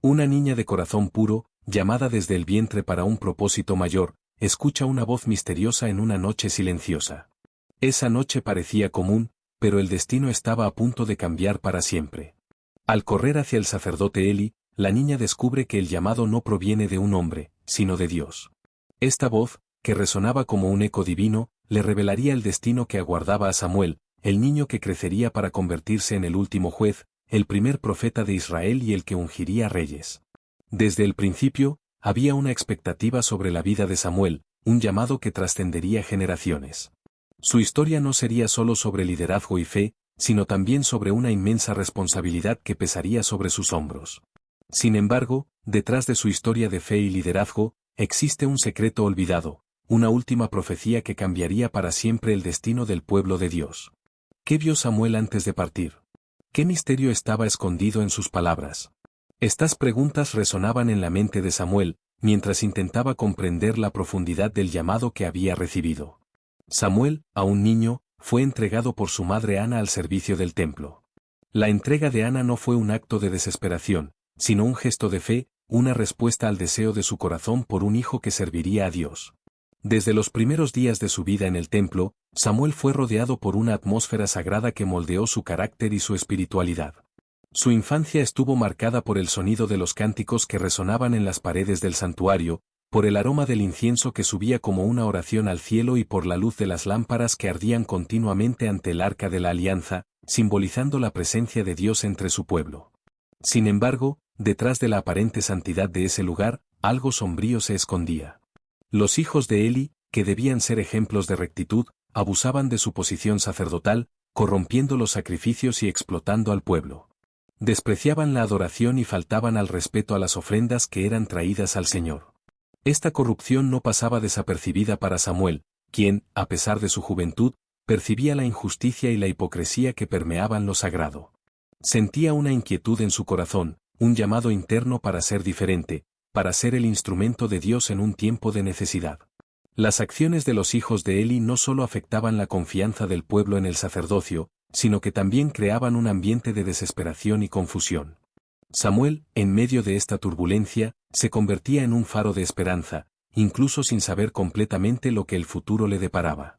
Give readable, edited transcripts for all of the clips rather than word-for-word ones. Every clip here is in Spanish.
Una niña de corazón puro, llamada desde el vientre para un propósito mayor, escucha una voz misteriosa en una noche silenciosa. Esa noche parecía común, pero el destino estaba a punto de cambiar para siempre. Al correr hacia el sacerdote Eli, la niña descubre que el llamado no proviene de un hombre, sino de Dios. Esta voz, que resonaba como un eco divino, le revelaría el destino que aguardaba a Samuel, el niño que crecería para convertirse en el último juez, el primer profeta de Israel y el que ungiría reyes. Desde el principio, había una expectativa sobre la vida de Samuel, un llamado que trascendería generaciones. Su historia no sería solo sobre liderazgo y fe, sino también sobre una inmensa responsabilidad que pesaría sobre sus hombros. Sin embargo, detrás de su historia de fe y liderazgo, existe un secreto olvidado, una última profecía que cambiaría para siempre el destino del pueblo de Dios. ¿Qué vio Samuel antes de partir? ¿Qué misterio estaba escondido en sus palabras? Estas preguntas resonaban en la mente de Samuel, mientras intentaba comprender la profundidad del llamado que había recibido. Samuel, aún niño, fue entregado por su madre Ana al servicio del templo. La entrega de Ana no fue un acto de desesperación, sino un gesto de fe, una respuesta al deseo de su corazón por un hijo que serviría a Dios. Desde los primeros días de su vida en el templo, Samuel fue rodeado por una atmósfera sagrada que moldeó su carácter y su espiritualidad. Su infancia estuvo marcada por el sonido de los cánticos que resonaban en las paredes del santuario, por el aroma del incienso que subía como una oración al cielo y por la luz de las lámparas que ardían continuamente ante el arca de la alianza, simbolizando la presencia de Dios entre su pueblo. Sin embargo, detrás de la aparente santidad de ese lugar, algo sombrío se escondía. Los hijos de Eli, que debían ser ejemplos de rectitud, abusaban de su posición sacerdotal, corrompiendo los sacrificios y explotando al pueblo. Despreciaban la adoración y faltaban al respeto a las ofrendas que eran traídas al Señor. Esta corrupción no pasaba desapercibida para Samuel, quien, a pesar de su juventud, percibía la injusticia y la hipocresía que permeaban lo sagrado. Sentía una inquietud en su corazón, un llamado interno para ser diferente, para ser el instrumento de Dios en un tiempo de necesidad. Las acciones de los hijos de Eli no solo afectaban la confianza del pueblo en el sacerdocio, sino que también creaban un ambiente de desesperación y confusión. Samuel, en medio de esta turbulencia, se convertía en un faro de esperanza, incluso sin saber completamente lo que el futuro le deparaba.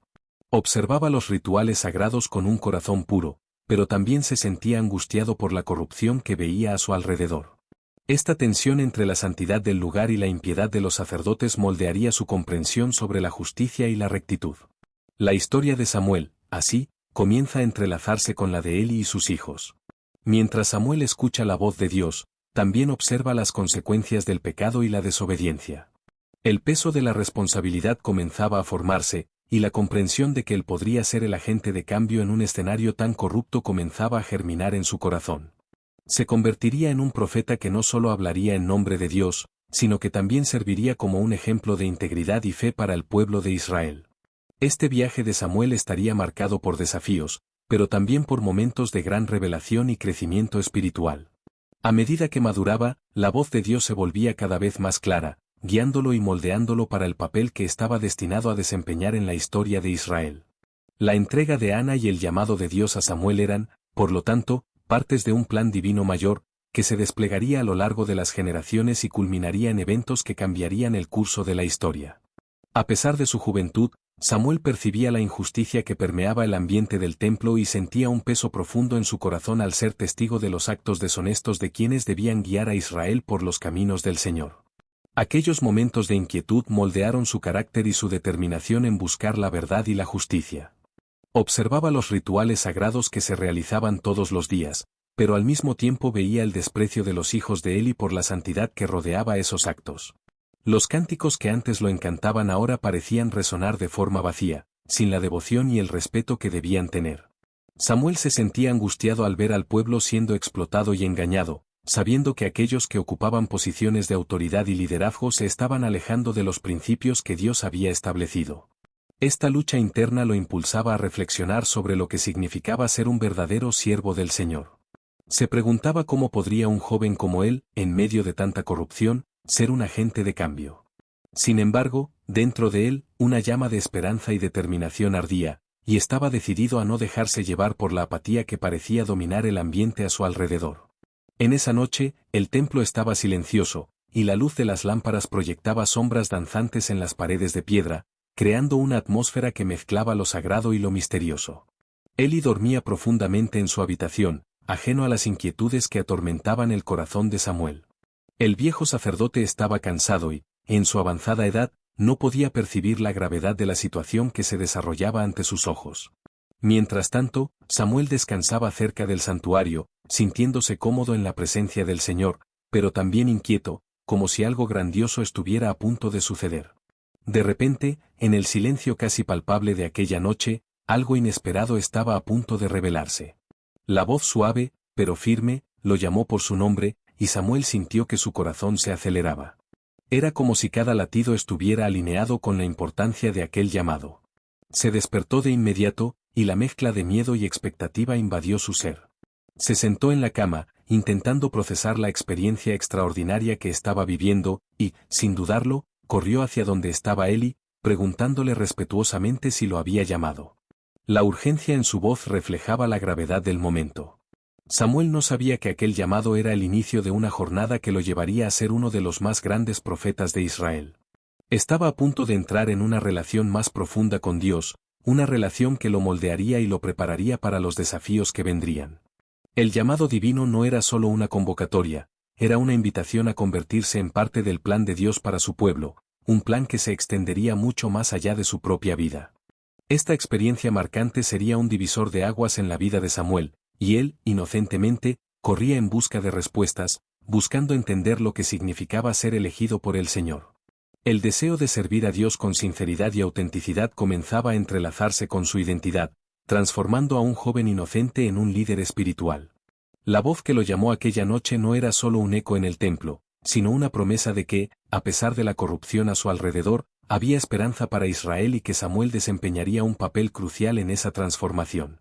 Observaba los rituales sagrados con un corazón puro, pero también se sentía angustiado por la corrupción que veía a su alrededor. Esta tensión entre la santidad del lugar y la impiedad de los sacerdotes moldearía su comprensión sobre la justicia y la rectitud. La historia de Samuel, así, comienza a entrelazarse con la de Eli y sus hijos. Mientras Samuel escucha la voz de Dios, también observa las consecuencias del pecado y la desobediencia. El peso de la responsabilidad comenzaba a formarse, y la comprensión de que él podría ser el agente de cambio en un escenario tan corrupto comenzaba a germinar en su corazón. Se convertiría en un profeta que no solo hablaría en nombre de Dios, sino que también serviría como un ejemplo de integridad y fe para el pueblo de Israel. Este viaje de Samuel estaría marcado por desafíos, pero también por momentos de gran revelación y crecimiento espiritual. A medida que maduraba, la voz de Dios se volvía cada vez más clara, guiándolo y moldeándolo para el papel que estaba destinado a desempeñar en la historia de Israel. La entrega de Ana y el llamado de Dios a Samuel eran, por lo tanto, partes de un plan divino mayor, que se desplegaría a lo largo de las generaciones y culminaría en eventos que cambiarían el curso de la historia. A pesar de su juventud, Samuel percibía la injusticia que permeaba el ambiente del templo y sentía un peso profundo en su corazón al ser testigo de los actos deshonestos de quienes debían guiar a Israel por los caminos del Señor. Aquellos momentos de inquietud moldearon su carácter y su determinación en buscar la verdad y la justicia. Observaba los rituales sagrados que se realizaban todos los días, pero al mismo tiempo veía el desprecio de los hijos de Eli por la santidad que rodeaba esos actos. Los cánticos que antes lo encantaban ahora parecían resonar de forma vacía, sin la devoción y el respeto que debían tener. Samuel se sentía angustiado al ver al pueblo siendo explotado y engañado, sabiendo que aquellos que ocupaban posiciones de autoridad y liderazgo se estaban alejando de los principios que Dios había establecido. Esta lucha interna lo impulsaba a reflexionar sobre lo que significaba ser un verdadero siervo del Señor. Se preguntaba cómo podría un joven como él, en medio de tanta corrupción, ser un agente de cambio. Sin embargo, dentro de él, una llama de esperanza y determinación ardía, y estaba decidido a no dejarse llevar por la apatía que parecía dominar el ambiente a su alrededor. En esa noche, el templo estaba silencioso, y la luz de las lámparas proyectaba sombras danzantes en las paredes de piedra, creando una atmósfera que mezclaba lo sagrado y lo misterioso. Eli dormía profundamente en su habitación, ajeno a las inquietudes que atormentaban el corazón de Samuel. El viejo sacerdote estaba cansado y, en su avanzada edad, no podía percibir la gravedad de la situación que se desarrollaba ante sus ojos. Mientras tanto, Samuel descansaba cerca del santuario, sintiéndose cómodo en la presencia del Señor, pero también inquieto, como si algo grandioso estuviera a punto de suceder. De repente, en el silencio casi palpable de aquella noche, algo inesperado estaba a punto de revelarse. La voz suave, pero firme, lo llamó por su nombre, y Samuel sintió que su corazón se aceleraba. Era como si cada latido estuviera alineado con la importancia de aquel llamado. Se despertó de inmediato, y la mezcla de miedo y expectativa invadió su ser. Se sentó en la cama, intentando procesar la experiencia extraordinaria que estaba viviendo, y, sin dudarlo, corrió hacia donde estaba Eli, preguntándole respetuosamente si lo había llamado. La urgencia en su voz reflejaba la gravedad del momento. Samuel no sabía que aquel llamado era el inicio de una jornada que lo llevaría a ser uno de los más grandes profetas de Israel. Estaba a punto de entrar en una relación más profunda con Dios, una relación que lo moldearía y lo prepararía para los desafíos que vendrían. El llamado divino no era solo una convocatoria, era una invitación a convertirse en parte del plan de Dios para su pueblo, un plan que se extendería mucho más allá de su propia vida. Esta experiencia marcante sería un divisor de aguas en la vida de Samuel, y él, inocentemente, corría en busca de respuestas, buscando entender lo que significaba ser elegido por el Señor. El deseo de servir a Dios con sinceridad y autenticidad comenzaba a entrelazarse con su identidad, transformando a un joven inocente en un líder espiritual. La voz que lo llamó aquella noche no era solo un eco en el templo, sino una promesa de que, a pesar de la corrupción a su alrededor, había esperanza para Israel y que Samuel desempeñaría un papel crucial en esa transformación.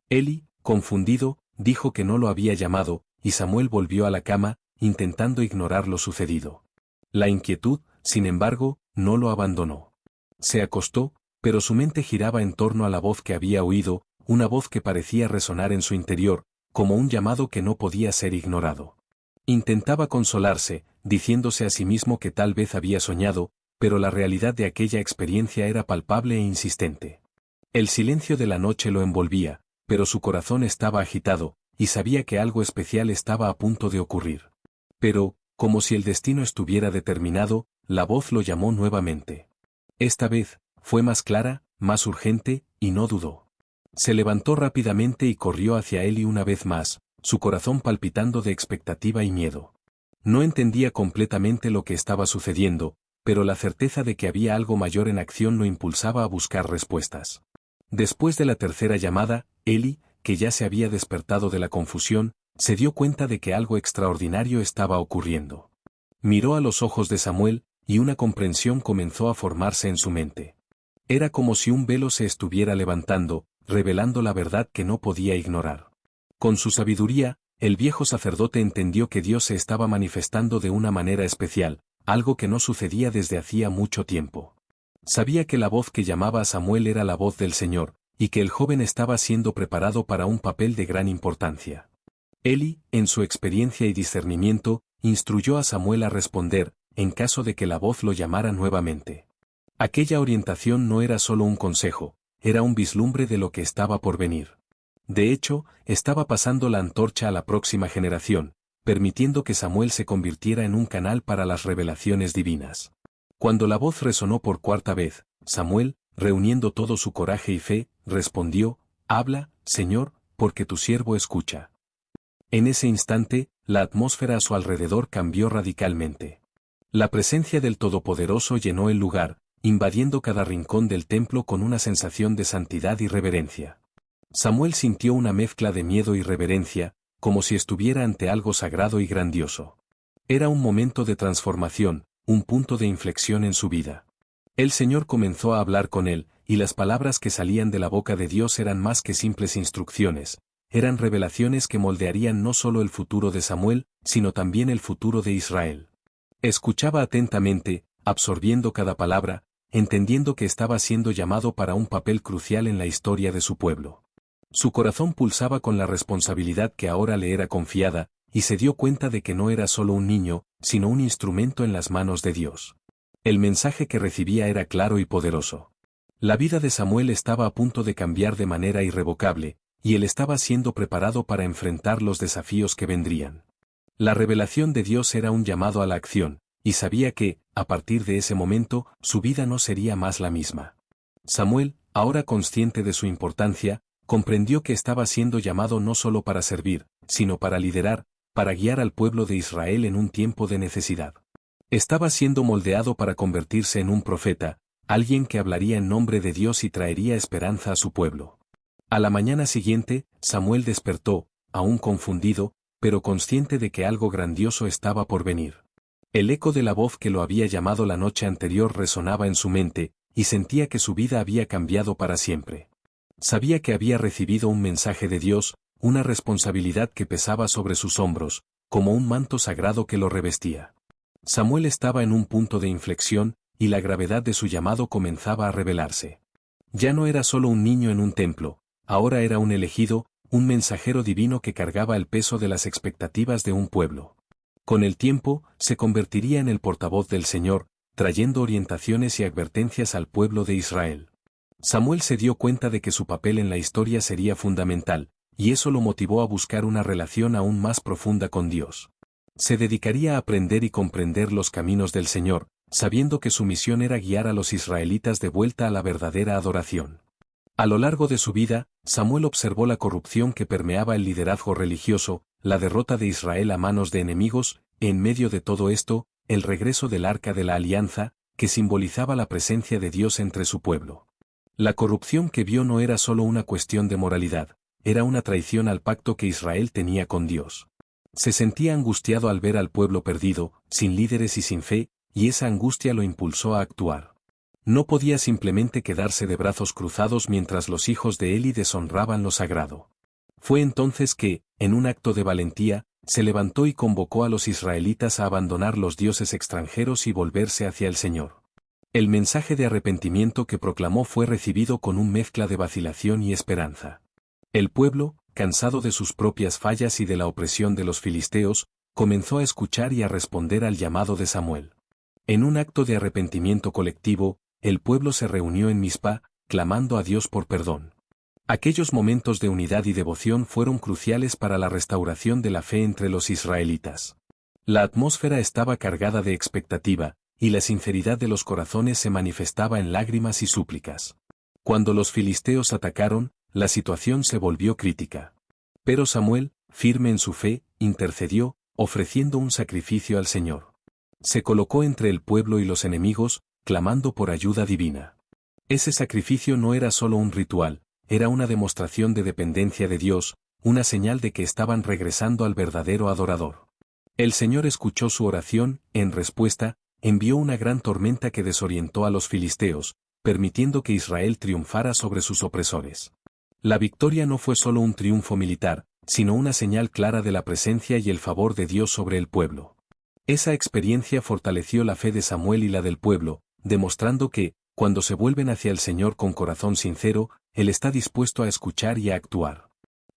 Eli, confundido, dijo que no lo había llamado, y Samuel volvió a la cama, intentando ignorar lo sucedido. La inquietud, sin embargo, no lo abandonó. Se acostó, pero su mente giraba en torno a la voz que había oído, una voz que parecía resonar en su interior, como un llamado que no podía ser ignorado. Intentaba consolarse, diciéndose a sí mismo que tal vez había soñado, pero la realidad de aquella experiencia era palpable e insistente. El silencio de la noche lo envolvía, pero su corazón estaba agitado, y sabía que algo especial estaba a punto de ocurrir. Pero, como si el destino estuviera determinado, la voz lo llamó nuevamente. Esta vez, fue más clara, más urgente, y no dudó. Se levantó rápidamente y corrió hacia Eli una vez más, su corazón palpitando de expectativa y miedo. No entendía completamente lo que estaba sucediendo, pero la certeza de que había algo mayor en acción lo impulsaba a buscar respuestas. Después de la tercera llamada, Eli, que ya se había despertado de la confusión, se dio cuenta de que algo extraordinario estaba ocurriendo. Miró a los ojos de Samuel, y una comprensión comenzó a formarse en su mente. Era como si un velo se estuviera levantando, revelando la verdad que no podía ignorar. Con su sabiduría, el viejo sacerdote entendió que Dios se estaba manifestando de una manera especial, algo que no sucedía desde hacía mucho tiempo. Sabía que la voz que llamaba a Samuel era la voz del Señor, y que el joven estaba siendo preparado para un papel de gran importancia. Eli, en su experiencia y discernimiento, instruyó a Samuel a responder, en caso de que la voz lo llamara nuevamente. Aquella orientación no era solo un consejo, era un vislumbre de lo que estaba por venir. De hecho, estaba pasando la antorcha a la próxima generación, permitiendo que Samuel se convirtiera en un canal para las revelaciones divinas. Cuando la voz resonó por cuarta vez, Samuel, reuniendo todo su coraje y fe, respondió: «Habla, Señor, porque tu siervo escucha». En ese instante, la atmósfera a su alrededor cambió radicalmente. La presencia del Todopoderoso llenó el lugar, invadiendo cada rincón del templo con una sensación de santidad y reverencia. Samuel sintió una mezcla de miedo y reverencia, como si estuviera ante algo sagrado y grandioso. Era un momento de transformación, un punto de inflexión en su vida. El Señor comenzó a hablar con él, y las palabras que salían de la boca de Dios eran más que simples instrucciones, eran revelaciones que moldearían no solo el futuro de Samuel, sino también el futuro de Israel. Escuchaba atentamente, absorbiendo cada palabra, entendiendo que estaba siendo llamado para un papel crucial en la historia de su pueblo. Su corazón pulsaba con la responsabilidad que ahora le era confiada, y se dio cuenta de que no era solo un niño, sino un instrumento en las manos de Dios. El mensaje que recibía era claro y poderoso. La vida de Samuel estaba a punto de cambiar de manera irrevocable, y él estaba siendo preparado para enfrentar los desafíos que vendrían. La revelación de Dios era un llamado a la acción, y sabía que, a partir de ese momento, su vida no sería más la misma. Samuel, ahora consciente de su importancia, comprendió que estaba siendo llamado no solo para servir, sino para liderar, para guiar al pueblo de Israel en un tiempo de necesidad. Estaba siendo moldeado para convertirse en un profeta, alguien que hablaría en nombre de Dios y traería esperanza a su pueblo. A la mañana siguiente, Samuel despertó, aún confundido, pero consciente de que algo grandioso estaba por venir. El eco de la voz que lo había llamado la noche anterior resonaba en su mente, y sentía que su vida había cambiado para siempre. Sabía que había recibido un mensaje de Dios, una responsabilidad que pesaba sobre sus hombros, como un manto sagrado que lo revestía. Samuel estaba en un punto de inflexión, y la gravedad de su llamado comenzaba a revelarse. Ya no era solo un niño en un templo, ahora era un elegido, un mensajero divino que cargaba el peso de las expectativas de un pueblo. Con el tiempo, se convertiría en el portavoz del Señor, trayendo orientaciones y advertencias al pueblo de Israel. Samuel se dio cuenta de que su papel en la historia sería fundamental, y eso lo motivó a buscar una relación aún más profunda con Dios. Se dedicaría a aprender y comprender los caminos del Señor, sabiendo que su misión era guiar a los israelitas de vuelta a la verdadera adoración. A lo largo de su vida, Samuel observó la corrupción que permeaba el liderazgo religioso, la derrota de Israel a manos de enemigos, en medio de todo esto, el regreso del Arca de la Alianza, que simbolizaba la presencia de Dios entre su pueblo. La corrupción que vio no era solo una cuestión de moralidad, era una traición al pacto que Israel tenía con Dios. Se sentía angustiado al ver al pueblo perdido, sin líderes y sin fe, y esa angustia lo impulsó a actuar. No podía simplemente quedarse de brazos cruzados mientras los hijos de Eli deshonraban lo sagrado. Fue entonces que, en un acto de valentía, se levantó y convocó a los israelitas a abandonar los dioses extranjeros y volverse hacia el Señor. El mensaje de arrepentimiento que proclamó fue recibido con un mezcla de vacilación y esperanza. El pueblo, cansado de sus propias fallas y de la opresión de los filisteos, comenzó a escuchar y a responder al llamado de Samuel. En un acto de arrepentimiento colectivo, el pueblo se reunió en Mizpa, clamando a Dios por perdón. Aquellos momentos de unidad y devoción fueron cruciales para la restauración de la fe entre los israelitas. La atmósfera estaba cargada de expectativa, y la sinceridad de los corazones se manifestaba en lágrimas y súplicas. Cuando los filisteos atacaron, la situación se volvió crítica. Pero Samuel, firme en su fe, intercedió, ofreciendo un sacrificio al Señor. Se colocó entre el pueblo y los enemigos, clamando por ayuda divina. Ese sacrificio no era solo un ritual, era una demostración de dependencia de Dios, una señal de que estaban regresando al verdadero adorador. El Señor escuchó su oración, en respuesta, envió una gran tormenta que desorientó a los filisteos, permitiendo que Israel triunfara sobre sus opresores. La victoria no fue solo un triunfo militar, sino una señal clara de la presencia y el favor de Dios sobre el pueblo. Esa experiencia fortaleció la fe de Samuel y la del pueblo, demostrando que, cuando se vuelven hacia el Señor con corazón sincero, Él está dispuesto a escuchar y a actuar.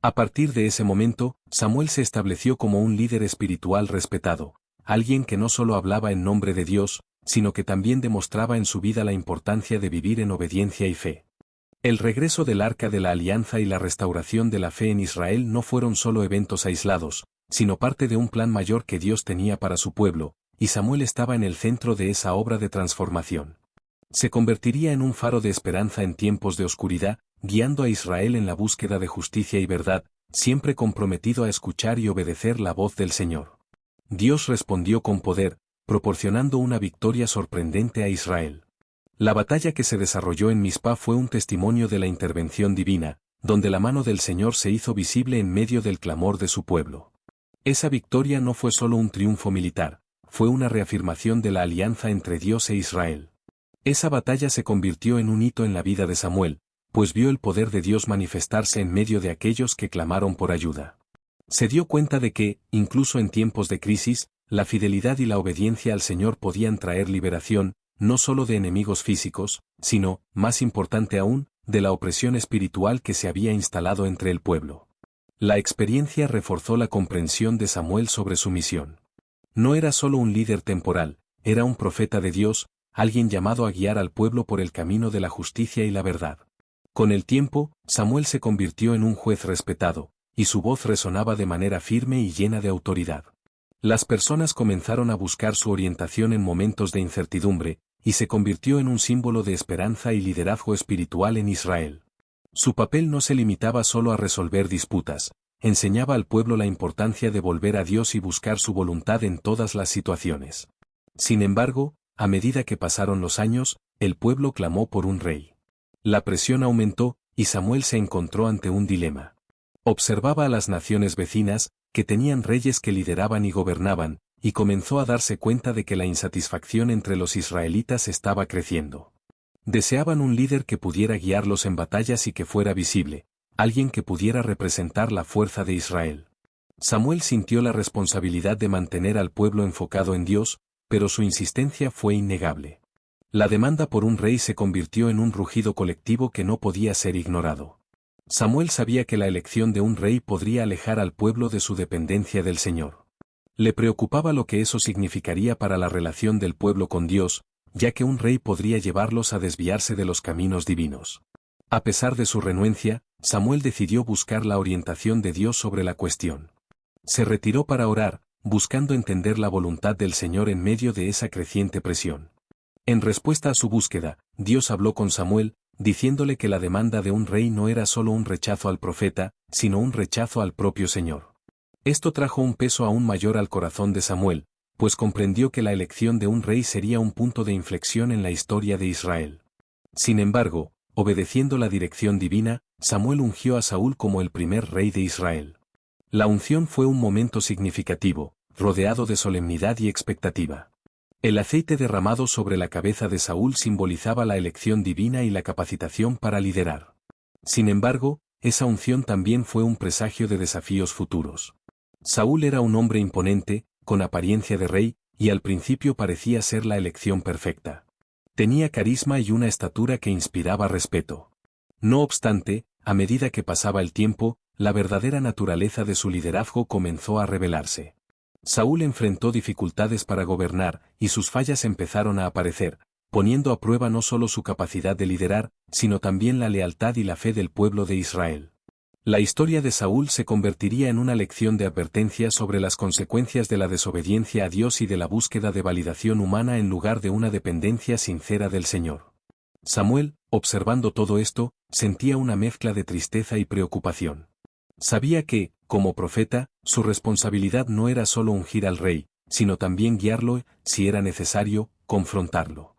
A partir de ese momento, Samuel se estableció como un líder espiritual respetado, alguien que no solo hablaba en nombre de Dios, sino que también demostraba en su vida la importancia de vivir en obediencia y fe. El regreso del Arca de la Alianza y la restauración de la fe en Israel no fueron solo eventos aislados, sino parte de un plan mayor que Dios tenía para su pueblo, y Samuel estaba en el centro de esa obra de transformación. Se convertiría en un faro de esperanza en tiempos de oscuridad, guiando a Israel en la búsqueda de justicia y verdad, siempre comprometido a escuchar y obedecer la voz del Señor. Dios respondió con poder, proporcionando una victoria sorprendente a Israel. La batalla que se desarrolló en Mizpa fue un testimonio de la intervención divina, donde la mano del Señor se hizo visible en medio del clamor de su pueblo. Esa victoria no fue solo un triunfo militar, fue una reafirmación de la alianza entre Dios e Israel. Esa batalla se convirtió en un hito en la vida de Samuel, pues vio el poder de Dios manifestarse en medio de aquellos que clamaron por ayuda. Se dio cuenta de que, incluso en tiempos de crisis, la fidelidad y la obediencia al Señor podían traer liberación, no solo de enemigos físicos, sino, más importante aún, de la opresión espiritual que se había instalado entre el pueblo. La experiencia reforzó la comprensión de Samuel sobre su misión. No era solo un líder temporal, era un profeta de Dios, alguien llamado a guiar al pueblo por el camino de la justicia y la verdad. Con el tiempo, Samuel se convirtió en un juez respetado, y su voz resonaba de manera firme y llena de autoridad. Las personas comenzaron a buscar su orientación en momentos de incertidumbre, y se convirtió en un símbolo de esperanza y liderazgo espiritual en Israel. Su papel no se limitaba solo a resolver disputas, enseñaba al pueblo la importancia de volver a Dios y buscar su voluntad en todas las situaciones. Sin embargo, a medida que pasaron los años, el pueblo clamó por un rey. La presión aumentó, y Samuel se encontró ante un dilema. Observaba a las naciones vecinas, que tenían reyes que lideraban y gobernaban, y comenzó a darse cuenta de que la insatisfacción entre los israelitas estaba creciendo. Deseaban un líder que pudiera guiarlos en batallas y que fuera visible, alguien que pudiera representar la fuerza de Israel. Samuel sintió la responsabilidad de mantener al pueblo enfocado en Dios, pero su insistencia fue innegable. La demanda por un rey se convirtió en un rugido colectivo que no podía ser ignorado. Samuel sabía que la elección de un rey podría alejar al pueblo de su dependencia del Señor. Le preocupaba lo que eso significaría para la relación del pueblo con Dios, ya que un rey podría llevarlos a desviarse de los caminos divinos. A pesar de su renuencia, Samuel decidió buscar la orientación de Dios sobre la cuestión. Se retiró para orar, buscando entender la voluntad del Señor en medio de esa creciente presión. En respuesta a su búsqueda, Dios habló con Samuel, diciéndole que la demanda de un rey no era solo un rechazo al profeta, sino un rechazo al propio Señor. Esto trajo un peso aún mayor al corazón de Samuel, pues comprendió que la elección de un rey sería un punto de inflexión en la historia de Israel. Sin embargo, obedeciendo la dirección divina, Samuel ungió a Saúl como el primer rey de Israel. La unción fue un momento significativo, rodeado de solemnidad y expectativa. El aceite derramado sobre la cabeza de Saúl simbolizaba la elección divina y la capacitación para liderar. Sin embargo, esa unción también fue un presagio de desafíos futuros. Saúl era un hombre imponente, con apariencia de rey, y al principio parecía ser la elección perfecta. Tenía carisma y una estatura que inspiraba respeto. No obstante, a medida que pasaba el tiempo, la verdadera naturaleza de su liderazgo comenzó a revelarse. Saúl enfrentó dificultades para gobernar, y sus fallas empezaron a aparecer, poniendo a prueba no solo su capacidad de liderar, sino también la lealtad y la fe del pueblo de Israel. La historia de Saúl se convertiría en una lección de advertencia sobre las consecuencias de la desobediencia a Dios y de la búsqueda de validación humana en lugar de una dependencia sincera del Señor. Samuel, observando todo esto, sentía una mezcla de tristeza y preocupación. Sabía que, como profeta, su responsabilidad no era solo ungir al rey, sino también guiarlo, si era necesario, confrontarlo.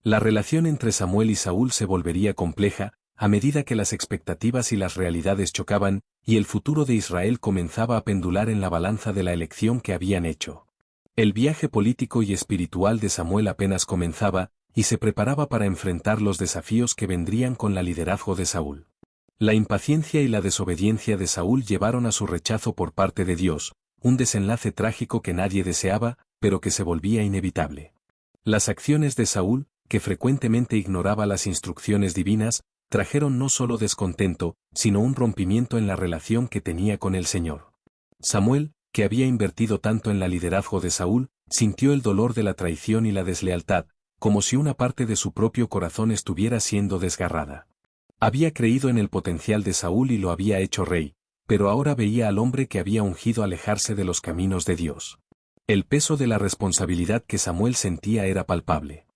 La relación entre Samuel y Saúl se volvería compleja, a medida que las expectativas y las realidades chocaban, y el futuro de Israel comenzaba a pendular en la balanza de la elección que habían hecho. El viaje político y espiritual de Samuel apenas comenzaba, y se preparaba para enfrentar los desafíos que vendrían con el liderazgo de Saúl. La impaciencia y la desobediencia de Saúl llevaron a su rechazo por parte de Dios, un desenlace trágico que nadie deseaba, pero que se volvía inevitable. Las acciones de Saúl, que frecuentemente ignoraba las instrucciones divinas, trajeron no solo descontento, sino un rompimiento en la relación que tenía con el Señor. Samuel, que había invertido tanto en el liderazgo de Saúl, sintió el dolor de la traición y la deslealtad, como si una parte de su propio corazón estuviera siendo desgarrada. Había creído en el potencial de Saúl y lo había hecho rey, pero ahora veía al hombre que había ungido alejarse de los caminos de Dios. El peso de la responsabilidad que Samuel sentía era palpable.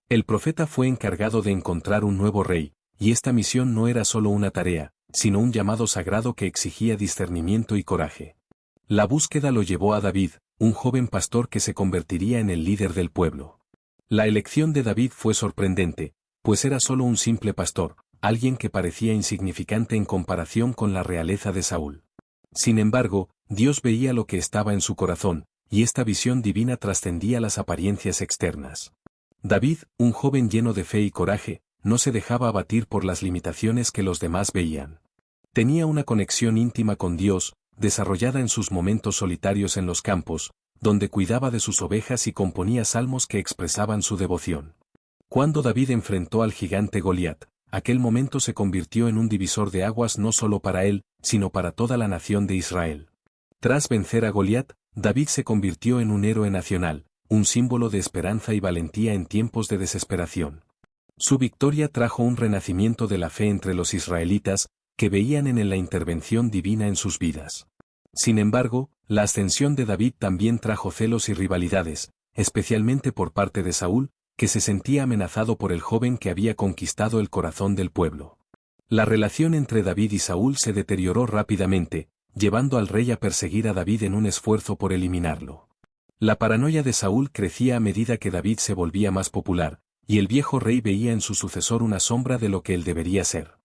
El profeta fue encargado de encontrar un nuevo rey, y esta misión no era solo una tarea, sino un llamado sagrado que exigía discernimiento y coraje. La búsqueda lo llevó a David, un joven pastor que se convertiría en el líder del pueblo. La elección de David fue sorprendente, pues era solo un simple pastor, alguien que parecía insignificante en comparación con la realeza de Saúl. Sin embargo, Dios veía lo que estaba en su corazón, y esta visión divina trascendía las apariencias externas. David, un joven lleno de fe y coraje, no se dejaba abatir por las limitaciones que los demás veían. Tenía una conexión íntima con Dios, desarrollada en sus momentos solitarios en los campos, donde cuidaba de sus ovejas y componía salmos que expresaban su devoción. Cuando David enfrentó al gigante Goliat, aquel momento se convirtió en un divisor de aguas no solo para él, sino para toda la nación de Israel. Tras vencer a Goliat, David se convirtió en un héroe nacional, un símbolo de esperanza y valentía en tiempos de desesperación. Su victoria trajo un renacimiento de la fe entre los israelitas, que veían en él la intervención divina en sus vidas. Sin embargo, la ascensión de David también trajo celos y rivalidades, especialmente por parte de Saúl, que se sentía amenazado por el joven que había conquistado el corazón del pueblo. La relación entre David y Saúl se deterioró rápidamente, llevando al rey a perseguir a David en un esfuerzo por eliminarlo. La paranoia de Saúl crecía a medida que David se volvía más popular, y el viejo rey veía en su sucesor una sombra de lo que él debería ser.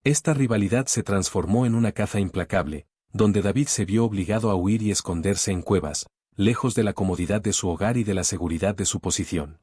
Esta rivalidad se transformó en una caza implacable, donde David se vio obligado a huir y esconderse en cuevas, lejos de la comodidad de su hogar y de la seguridad de su posición.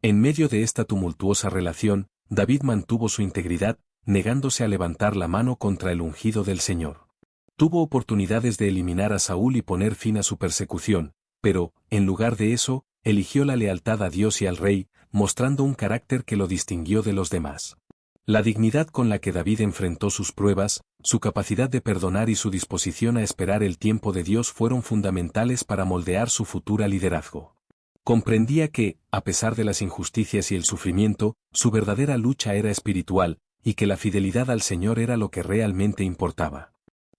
En medio de esta tumultuosa relación, David mantuvo su integridad, negándose a levantar la mano contra el ungido del Señor. Tuvo oportunidades de eliminar a Saúl y poner fin a su persecución, pero, en lugar de eso, eligió la lealtad a Dios y al rey, mostrando un carácter que lo distinguió de los demás. La dignidad con la que David enfrentó sus pruebas, su capacidad de perdonar y su disposición a esperar el tiempo de Dios fueron fundamentales para moldear su futura liderazgo. Comprendía que, a pesar de las injusticias y el sufrimiento, su verdadera lucha era espiritual, y que la fidelidad al Señor era lo que realmente importaba.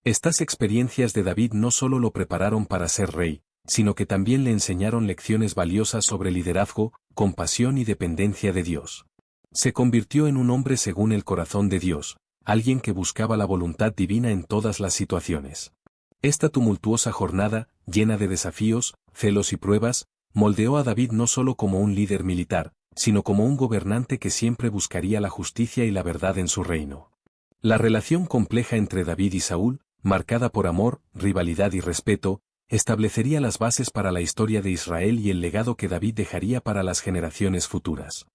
Estas experiencias de David no solo lo prepararon para ser rey, sino que también le enseñaron lecciones valiosas sobre liderazgo, compasión y dependencia de Dios. Se convirtió en un hombre según el corazón de Dios, alguien que buscaba la voluntad divina en todas las situaciones. Esta tumultuosa jornada, llena de desafíos, celos y pruebas, moldeó a David no solo como un líder militar, sino como un gobernante que siempre buscaría la justicia y la verdad en su reino. La relación compleja entre David y Saúl, marcada por amor, rivalidad y respeto, establecería las bases para la historia de Israel y el legado que David dejaría para las generaciones futuras.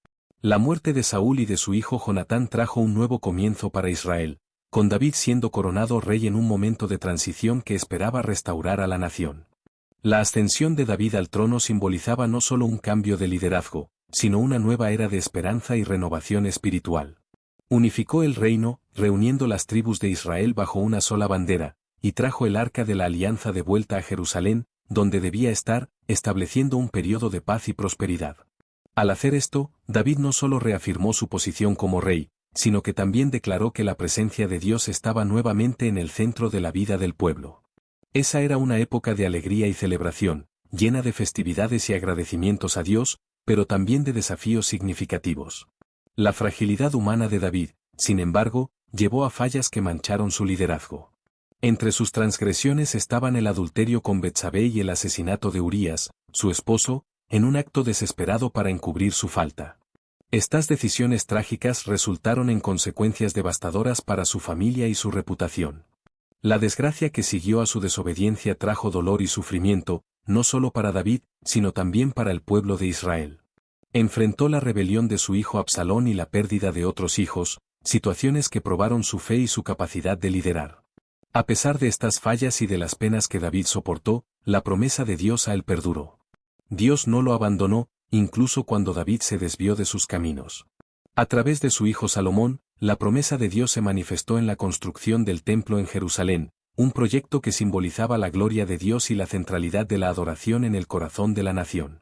La muerte de Saúl y de su hijo Jonatán trajo un nuevo comienzo para Israel, con David siendo coronado rey en un momento de transición que esperaba restaurar a la nación. La ascensión de David al trono simbolizaba no solo un cambio de liderazgo, sino una nueva era de esperanza y renovación espiritual. Unificó el reino, reuniendo las tribus de Israel bajo una sola bandera, y trajo el arca de la alianza de vuelta a Jerusalén, donde debía estar, estableciendo un periodo de paz y prosperidad. Al hacer esto, David no solo reafirmó su posición como rey, sino que también declaró que la presencia de Dios estaba nuevamente en el centro de la vida del pueblo. Esa era una época de alegría y celebración, llena de festividades y agradecimientos a Dios, pero también de desafíos significativos. La fragilidad humana de David, sin embargo, llevó a fallas que mancharon su liderazgo. Entre sus transgresiones estaban el adulterio con Betsabé y el asesinato de Urías, su esposo, en un acto desesperado para encubrir su falta. Estas decisiones trágicas resultaron en consecuencias devastadoras para su familia y su reputación. La desgracia que siguió a su desobediencia trajo dolor y sufrimiento, no solo para David, sino también para el pueblo de Israel. Enfrentó la rebelión de su hijo Absalón y la pérdida de otros hijos, situaciones que probaron su fe y su capacidad de liderar. A pesar de estas fallas y de las penas que David soportó, la promesa de Dios a él perduró. Dios no lo abandonó, incluso cuando David se desvió de sus caminos. A través de su hijo Salomón, la promesa de Dios se manifestó en la construcción del templo en Jerusalén, un proyecto que simbolizaba la gloria de Dios y la centralidad de la adoración en el corazón de la nación.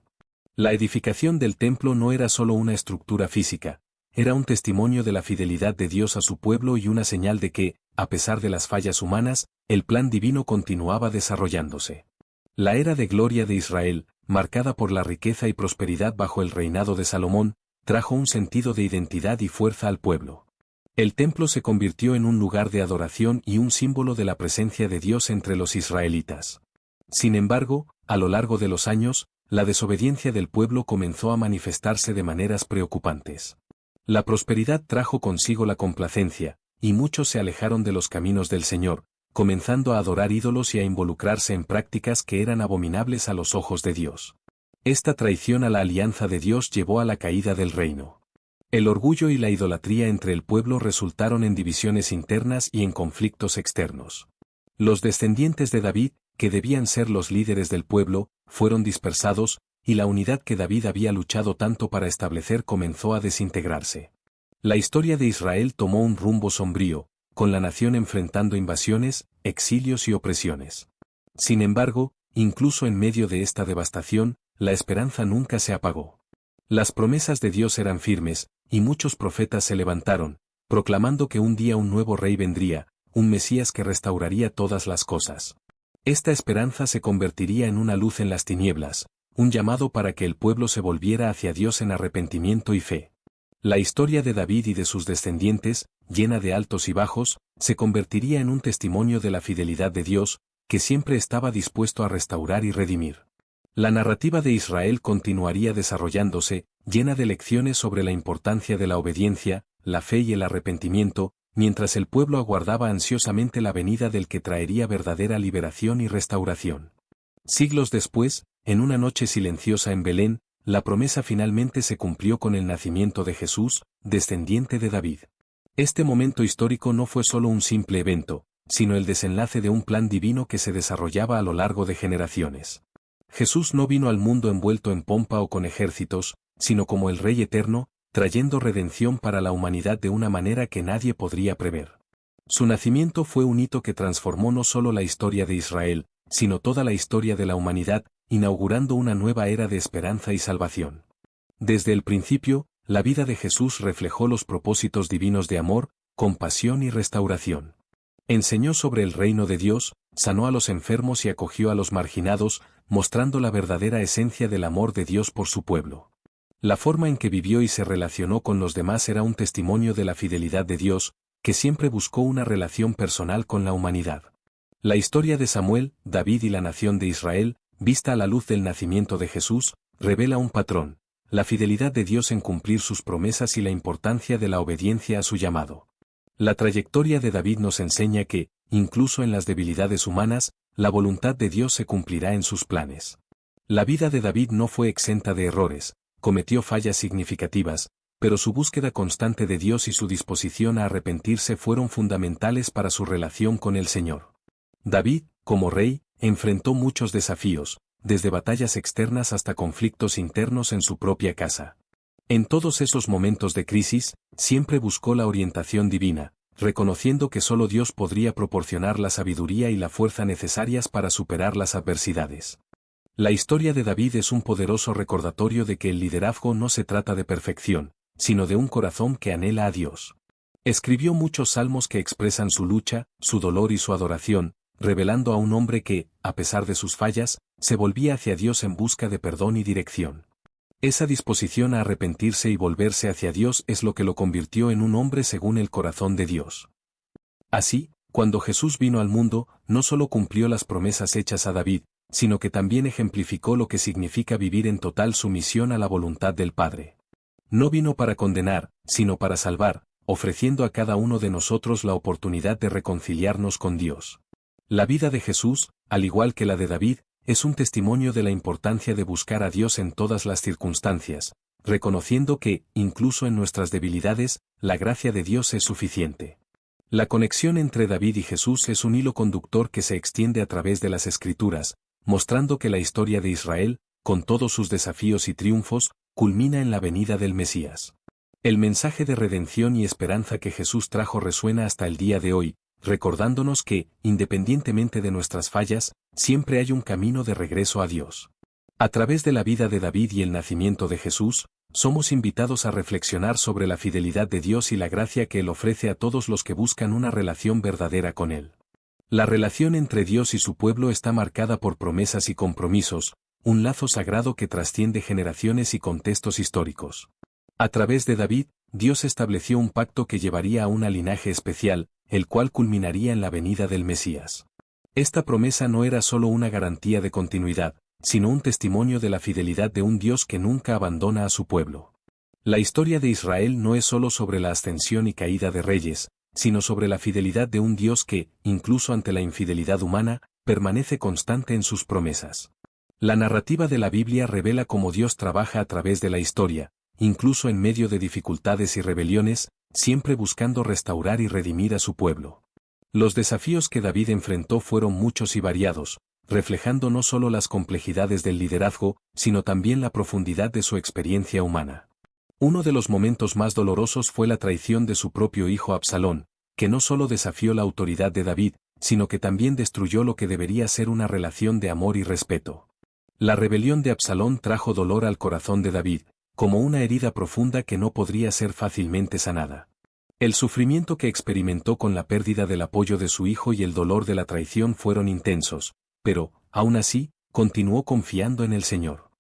La edificación del templo no era solo una estructura física, era un testimonio de la fidelidad de Dios a su pueblo y una señal de que, a pesar de las fallas humanas, el plan divino continuaba desarrollándose. La era de gloria de Israel, marcada por la riqueza y prosperidad bajo el reinado de Salomón, trajo un sentido de identidad y fuerza al pueblo. El templo se convirtió en un lugar de adoración y un símbolo de la presencia de Dios entre los israelitas. Sin embargo, a lo largo de los años, la desobediencia del pueblo comenzó a manifestarse de maneras preocupantes. La prosperidad trajo consigo la complacencia, y muchos se alejaron de los caminos del Señor, comenzando a adorar ídolos y a involucrarse en prácticas que eran abominables a los ojos de Dios. Esta traición a la alianza de Dios llevó a la caída del reino. El orgullo y la idolatría entre el pueblo resultaron en divisiones internas y en conflictos externos. Los descendientes de David, que debían ser los líderes del pueblo, fueron dispersados, y la unidad que David había luchado tanto para establecer comenzó a desintegrarse. La historia de Israel tomó un rumbo sombrío, con la nación enfrentando invasiones, exilios y opresiones. Sin embargo, incluso en medio de esta devastación, la esperanza nunca se apagó. Las promesas de Dios eran firmes, y muchos profetas se levantaron, proclamando que un día un nuevo rey vendría, un Mesías que restauraría todas las cosas. Esta esperanza se convertiría en una luz en las tinieblas, un llamado para que el pueblo se volviera hacia Dios en arrepentimiento y fe. La historia de David y de sus descendientes, llena de altos y bajos, se convertiría en un testimonio de la fidelidad de Dios, que siempre estaba dispuesto a restaurar y redimir. La narrativa de Israel continuaría desarrollándose, llena de lecciones sobre la importancia de la obediencia, la fe y el arrepentimiento, mientras el pueblo aguardaba ansiosamente la venida del que traería verdadera liberación y restauración. Siglos después, en una noche silenciosa en Belén, la promesa finalmente se cumplió con el nacimiento de Jesús, descendiente de David. Este momento histórico no fue solo un simple evento, sino el desenlace de un plan divino que se desarrollaba a lo largo de generaciones. Jesús no vino al mundo envuelto en pompa o con ejércitos, sino como el Rey eterno, trayendo redención para la humanidad de una manera que nadie podría prever. Su nacimiento fue un hito que transformó no solo la historia de Israel, sino toda la historia de la humanidad, inaugurando una nueva era de esperanza y salvación. Desde el principio, la vida de Jesús reflejó los propósitos divinos de amor, compasión y restauración. Enseñó sobre el reino de Dios, sanó a los enfermos y acogió a los marginados, mostrando la verdadera esencia del amor de Dios por su pueblo. La forma en que vivió y se relacionó con los demás era un testimonio de la fidelidad de Dios, que siempre buscó una relación personal con la humanidad. La historia de Samuel, David y la nación de Israel, vista a la luz del nacimiento de Jesús, revela un patrón: la fidelidad de Dios en cumplir sus promesas y la importancia de la obediencia a su llamado. La trayectoria de David nos enseña que, incluso en las debilidades humanas, la voluntad de Dios se cumplirá en sus planes. La vida de David no fue exenta de errores, cometió fallas significativas, pero su búsqueda constante de Dios y su disposición a arrepentirse fueron fundamentales para su relación con el Señor. David, como rey, enfrentó muchos desafíos, desde batallas externas hasta conflictos internos en su propia casa. En todos esos momentos de crisis, siempre buscó la orientación divina, reconociendo que solo Dios podría proporcionar la sabiduría y la fuerza necesarias para superar las adversidades. La historia de David es un poderoso recordatorio de que el liderazgo no se trata de perfección, sino de un corazón que anhela a Dios. Escribió muchos salmos que expresan su lucha, su dolor y su adoración, revelando a un hombre que, a pesar de sus fallas, se volvía hacia Dios en busca de perdón y dirección. Esa disposición a arrepentirse y volverse hacia Dios es lo que lo convirtió en un hombre según el corazón de Dios. Así, cuando Jesús vino al mundo, no solo cumplió las promesas hechas a David, sino que también ejemplificó lo que significa vivir en total sumisión a la voluntad del Padre. No vino para condenar, sino para salvar, ofreciendo a cada uno de nosotros la oportunidad de reconciliarnos con Dios. La vida de Jesús, al igual que la de David, es un testimonio de la importancia de buscar a Dios en todas las circunstancias, reconociendo que, incluso en nuestras debilidades, la gracia de Dios es suficiente. La conexión entre David y Jesús es un hilo conductor que se extiende a través de las Escrituras, mostrando que la historia de Israel, con todos sus desafíos y triunfos, culmina en la venida del Mesías. El mensaje de redención y esperanza que Jesús trajo resuena hasta el día de hoy, recordándonos que, independientemente de nuestras fallas, siempre hay un camino de regreso a Dios. A través de la vida de David y el nacimiento de Jesús, somos invitados a reflexionar sobre la fidelidad de Dios y la gracia que Él ofrece a todos los que buscan una relación verdadera con Él. La relación entre Dios y su pueblo está marcada por promesas y compromisos, un lazo sagrado que trasciende generaciones y contextos históricos. A través de David, Dios estableció un pacto que llevaría a un linaje especial, el cual culminaría en la venida del Mesías. Esta promesa no era solo una garantía de continuidad, sino un testimonio de la fidelidad de un Dios que nunca abandona a su pueblo. La historia de Israel no es solo sobre la ascensión y caída de reyes, sino sobre la fidelidad de un Dios que, incluso ante la infidelidad humana, permanece constante en sus promesas. La narrativa de la Biblia revela cómo Dios trabaja a través de la historia, incluso en medio de dificultades y rebeliones, siempre buscando restaurar y redimir a su pueblo. Los desafíos que David enfrentó fueron muchos y variados, reflejando no solo las complejidades del liderazgo, sino también la profundidad de su experiencia humana. Uno de los momentos más dolorosos fue la traición de su propio hijo Absalón, que no solo desafió la autoridad de David, sino que también destruyó lo que debería ser una relación de amor y respeto. La rebelión de Absalón trajo dolor al corazón de David, como una herida profunda que no podría ser fácilmente sanada. El sufrimiento que experimentó con la pérdida del apoyo de su hijo y el dolor de la traición fueron intensos, pero, aún así, continuó confiando en el Señor.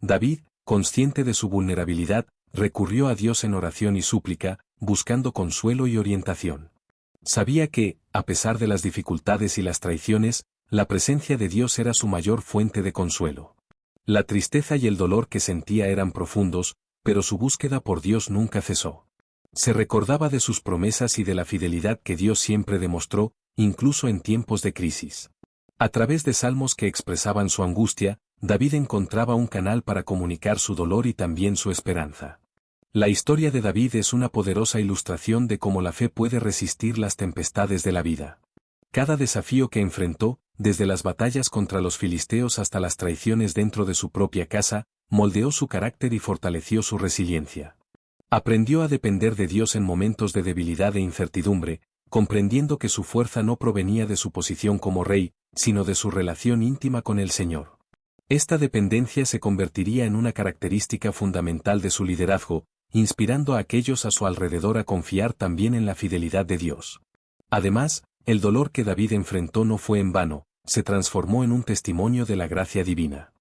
David, consciente de su vulnerabilidad, recurrió a Dios en oración y súplica, buscando consuelo y orientación. Sabía que, a pesar de las dificultades y las traiciones, la presencia de Dios era su mayor fuente de consuelo. La tristeza y el dolor que sentía eran profundos, pero su búsqueda por Dios nunca cesó. Se recordaba de sus promesas y de la fidelidad que Dios siempre demostró, incluso en tiempos de crisis. A través de salmos que expresaban su angustia, David encontraba un canal para comunicar su dolor y también su esperanza. La historia de David es una poderosa ilustración de cómo la fe puede resistir las tempestades de la vida. Cada desafío que enfrentó, desde las batallas contra los filisteos hasta las traiciones dentro de su propia casa, moldeó su carácter y fortaleció su resiliencia. Aprendió a depender de Dios en momentos de debilidad e incertidumbre, comprendiendo que su fuerza no provenía de su posición como rey, sino de su relación íntima con el Señor. Esta dependencia se convertiría en una característica fundamental de su liderazgo, inspirando a aquellos a su alrededor a confiar también en la fidelidad de Dios. Además, el dolor que David enfrentó no fue en vano, se transformó en un testimonio de la gracia divina.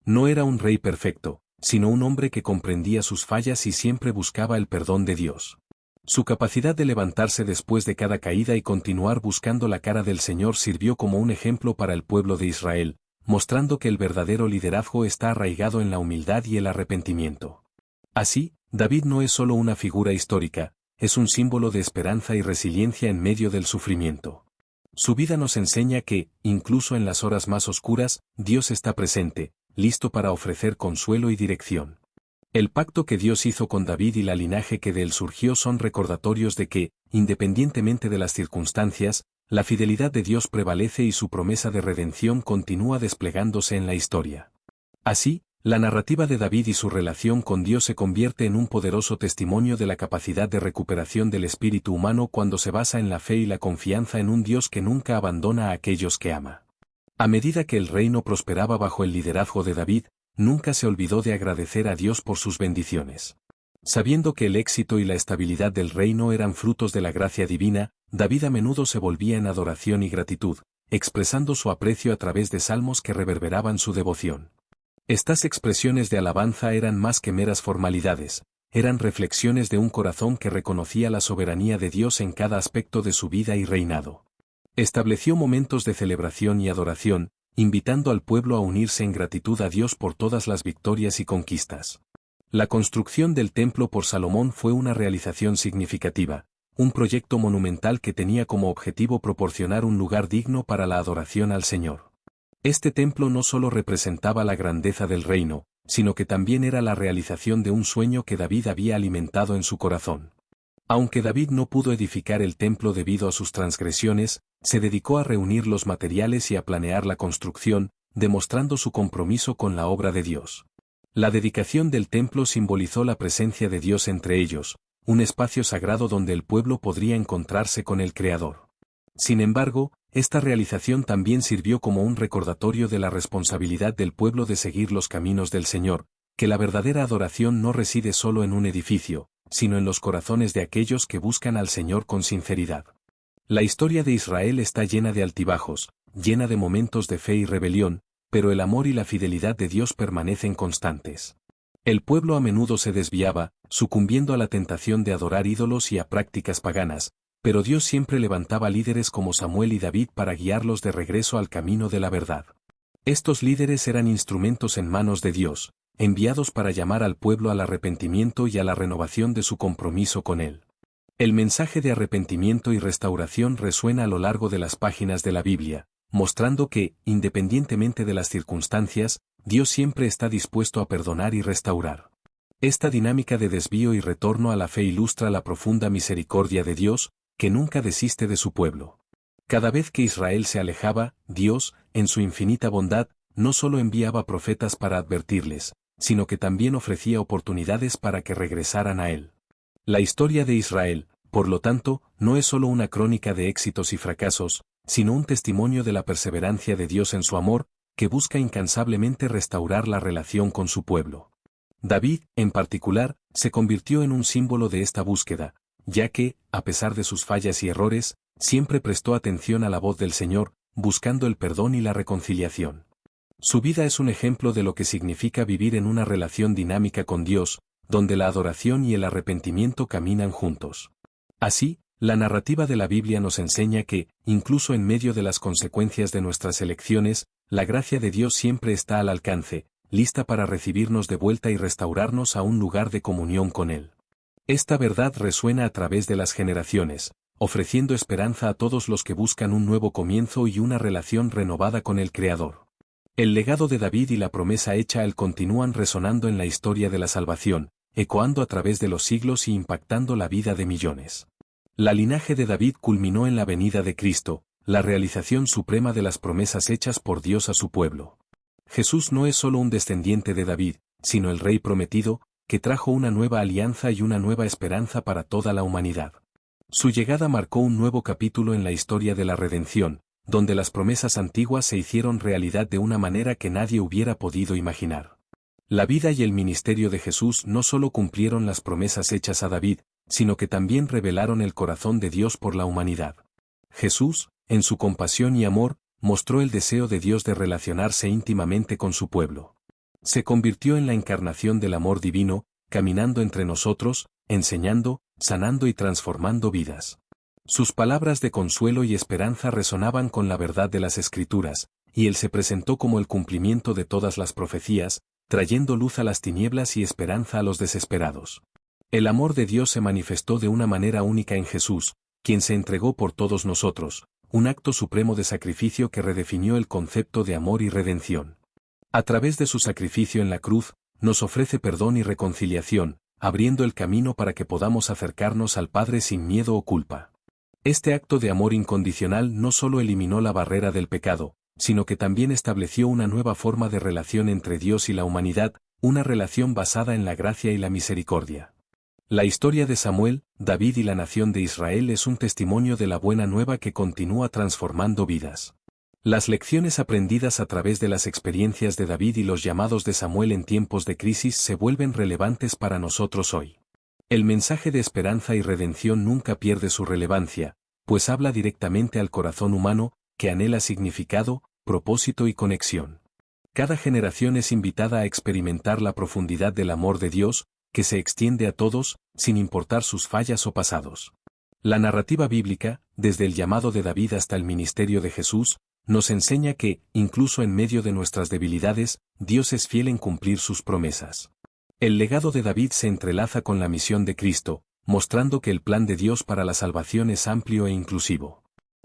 No era un rey perfecto, sino un hombre que comprendía sus fallas y siempre buscaba el perdón de Dios. Su capacidad de levantarse después de cada caída y continuar buscando la cara del Señor sirvió como un ejemplo para el pueblo de Israel, mostrando que el verdadero liderazgo está arraigado en la humildad y el arrepentimiento. Así, David no es solo una figura histórica, es un símbolo de esperanza y resiliencia en medio del sufrimiento. Su vida nos enseña que, incluso en las horas más oscuras, Dios está presente, listo para ofrecer consuelo y dirección. El pacto que Dios hizo con David y la linaje que de él surgió son recordatorios de que, independientemente de las circunstancias, la fidelidad de Dios prevalece y su promesa de redención continúa desplegándose en la historia. Así, la narrativa de David y su relación con Dios se convierte en un poderoso testimonio de la capacidad de recuperación del espíritu humano cuando se basa en la fe y la confianza en un Dios que nunca abandona a aquellos que ama. A medida que el reino prosperaba bajo el liderazgo de David, nunca se olvidó de agradecer a Dios por sus bendiciones. Sabiendo que el éxito y la estabilidad del reino eran frutos de la gracia divina, David a menudo se volvía en adoración y gratitud, expresando su aprecio a través de salmos que reverberaban su devoción. Estas expresiones de alabanza eran más que meras formalidades, eran reflexiones de un corazón que reconocía la soberanía de Dios en cada aspecto de su vida y reinado. Estableció momentos de celebración y adoración, invitando al pueblo a unirse en gratitud a Dios por todas las victorias y conquistas. La construcción del templo por Salomón fue una realización significativa, un proyecto monumental que tenía como objetivo proporcionar un lugar digno para la adoración al Señor. Este templo no solo representaba la grandeza del reino, sino que también era la realización de un sueño que David había alimentado en su corazón. Aunque David no pudo edificar el templo debido a sus transgresiones, se dedicó a reunir los materiales y a planear la construcción, demostrando su compromiso con la obra de Dios. La dedicación del templo simbolizó la presencia de Dios entre ellos, un espacio sagrado donde el pueblo podría encontrarse con el Creador. Sin embargo, esta realización también sirvió como un recordatorio de la responsabilidad del pueblo de seguir los caminos del Señor, que la verdadera adoración no reside solo en un edificio, sino en los corazones de aquellos que buscan al Señor con sinceridad. La historia de Israel está llena de altibajos, llena de momentos de fe y rebelión, pero el amor y la fidelidad de Dios permanecen constantes. El pueblo a menudo se desviaba, sucumbiendo a la tentación de adorar ídolos y a prácticas paganas, pero Dios siempre levantaba líderes como Samuel y David para guiarlos de regreso al camino de la verdad. Estos líderes eran instrumentos en manos de Dios, enviados para llamar al pueblo al arrepentimiento y a la renovación de su compromiso con Él. El mensaje de arrepentimiento y restauración resuena a lo largo de las páginas de la Biblia, mostrando que, independientemente de las circunstancias, Dios siempre está dispuesto a perdonar y restaurar. Esta dinámica de desvío y retorno a la fe ilustra la profunda misericordia de Dios, que nunca desiste de su pueblo. Cada vez que Israel se alejaba, Dios, en su infinita bondad, no solo enviaba profetas para advertirles, sino que también ofrecía oportunidades para que regresaran a él. La historia de Israel, por lo tanto, no es solo una crónica de éxitos y fracasos, sino un testimonio de la perseverancia de Dios en su amor, que busca incansablemente restaurar la relación con su pueblo. David, en particular, se convirtió en un símbolo de esta búsqueda, ya que, a pesar de sus fallas y errores, siempre prestó atención a la voz del Señor, buscando el perdón y la reconciliación. Su vida es un ejemplo de lo que significa vivir en una relación dinámica con Dios, donde la adoración y el arrepentimiento caminan juntos. Así, la narrativa de la Biblia nos enseña que, incluso en medio de las consecuencias de nuestras elecciones, la gracia de Dios siempre está al alcance, lista para recibirnos de vuelta y restaurarnos a un lugar de comunión con Él. Esta verdad resuena a través de las generaciones, ofreciendo esperanza a todos los que buscan un nuevo comienzo y una relación renovada con el Creador. El legado de David y la promesa hecha a él continúan resonando en la historia de la salvación, ecoando a través de los siglos y impactando la vida de millones. La linaje de David culminó en la venida de Cristo, la realización suprema de las promesas hechas por Dios a su pueblo. Jesús no es solo un descendiente de David, sino el Rey prometido, que trajo una nueva alianza y una nueva esperanza para toda la humanidad. Su llegada marcó un nuevo capítulo en la historia de la redención, donde las promesas antiguas se hicieron realidad de una manera que nadie hubiera podido imaginar. La vida y el ministerio de Jesús no solo cumplieron las promesas hechas a David, sino que también revelaron el corazón de Dios por la humanidad. Jesús, en su compasión y amor, mostró el deseo de Dios de relacionarse íntimamente con su pueblo. Se convirtió en la encarnación del amor divino, caminando entre nosotros, enseñando, sanando y transformando vidas. Sus palabras de consuelo y esperanza resonaban con la verdad de las Escrituras, y él se presentó como el cumplimiento de todas las profecías, trayendo luz a las tinieblas y esperanza a los desesperados. El amor de Dios se manifestó de una manera única en Jesús, quien se entregó por todos nosotros, un acto supremo de sacrificio que redefinió el concepto de amor y redención. A través de su sacrificio en la cruz, nos ofrece perdón y reconciliación, abriendo el camino para que podamos acercarnos al Padre sin miedo o culpa. Este acto de amor incondicional no solo eliminó la barrera del pecado, sino que también estableció una nueva forma de relación entre Dios y la humanidad, una relación basada en la gracia y la misericordia. La historia de Samuel, David y la nación de Israel es un testimonio de la buena nueva que continúa transformando vidas. Las lecciones aprendidas a través de las experiencias de David y los llamados de Samuel en tiempos de crisis se vuelven relevantes para nosotros hoy. El mensaje de esperanza y redención nunca pierde su relevancia, pues habla directamente al corazón humano, que anhela significado, propósito y conexión. Cada generación es invitada a experimentar la profundidad del amor de Dios, que se extiende a todos, sin importar sus fallas o pasados. La narrativa bíblica, desde el llamado de David hasta el ministerio de Jesús, nos enseña que, incluso en medio de nuestras debilidades, Dios es fiel en cumplir sus promesas. El legado de David se entrelaza con la misión de Cristo, mostrando que el plan de Dios para la salvación es amplio e inclusivo.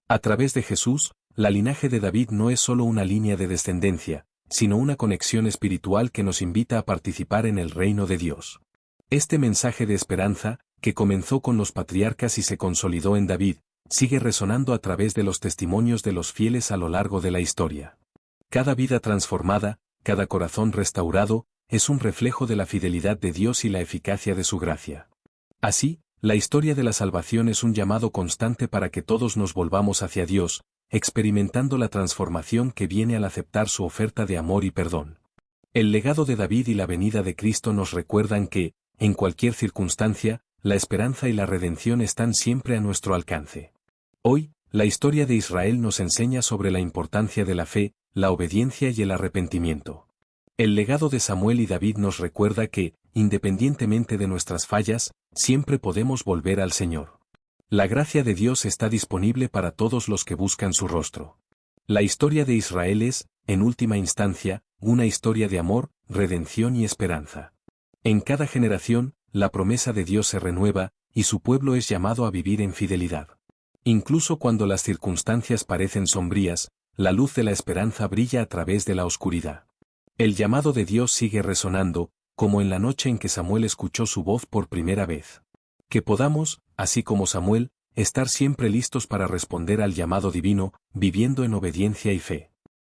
A través de Jesús, la linaje de David no es solo una línea de descendencia, sino una conexión espiritual que nos invita a participar en el reino de Dios. Este mensaje de esperanza, que comenzó con los patriarcas y se consolidó en David, sigue resonando a través de los testimonios de los fieles a lo largo de la historia. Cada vida transformada, cada corazón restaurado, es un reflejo de la fidelidad de Dios y la eficacia de su gracia. Así, la historia de la salvación es un llamado constante para que todos nos volvamos hacia Dios, experimentando la transformación que viene al aceptar su oferta de amor y perdón. El legado de David y la venida de Cristo nos recuerdan que, en cualquier circunstancia, la esperanza y la redención están siempre a nuestro alcance. Hoy, la historia de Israel nos enseña sobre la importancia de la fe, la obediencia y el arrepentimiento. El legado de Samuel y David nos recuerda que, independientemente de nuestras fallas, siempre podemos volver al Señor. La gracia de Dios está disponible para todos los que buscan su rostro. La historia de Israel es, en última instancia, una historia de amor, redención y esperanza. En cada generación, la promesa de Dios se renueva, y su pueblo es llamado a vivir en fidelidad. Incluso cuando las circunstancias parecen sombrías, la luz de la esperanza brilla a través de la oscuridad. El llamado de Dios sigue resonando, como en la noche en que Samuel escuchó su voz por primera vez. Que podamos, así como Samuel, estar siempre listos para responder al llamado divino, viviendo en obediencia y fe.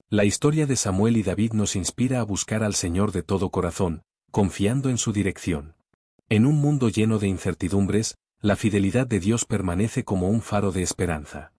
La historia de Samuel y David nos inspira a buscar al Señor de todo corazón, confiando en su dirección. En un mundo lleno de incertidumbres, la fidelidad de Dios permanece como un faro de esperanza.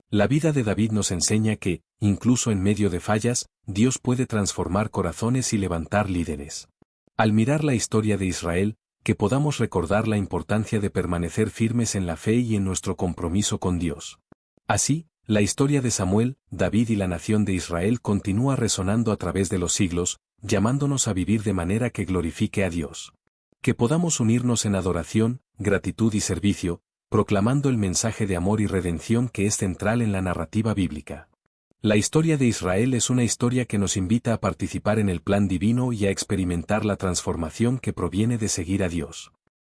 La vida de David nos enseña que, incluso en medio de fallas, Dios puede transformar corazones y levantar líderes. Al mirar la historia de Israel, que podamos recordar la importancia de permanecer firmes en la fe y en nuestro compromiso con Dios. Así, la historia de Samuel, David y la nación de Israel continúa resonando a través de los siglos, llamándonos a vivir de manera que glorifique a Dios. Que podamos unirnos en adoración, gratitud y servicio, proclamando el mensaje de amor y redención que es central en la narrativa bíblica. La historia de Israel es una historia que nos invita a participar en el plan divino y a experimentar la transformación que proviene de seguir a Dios.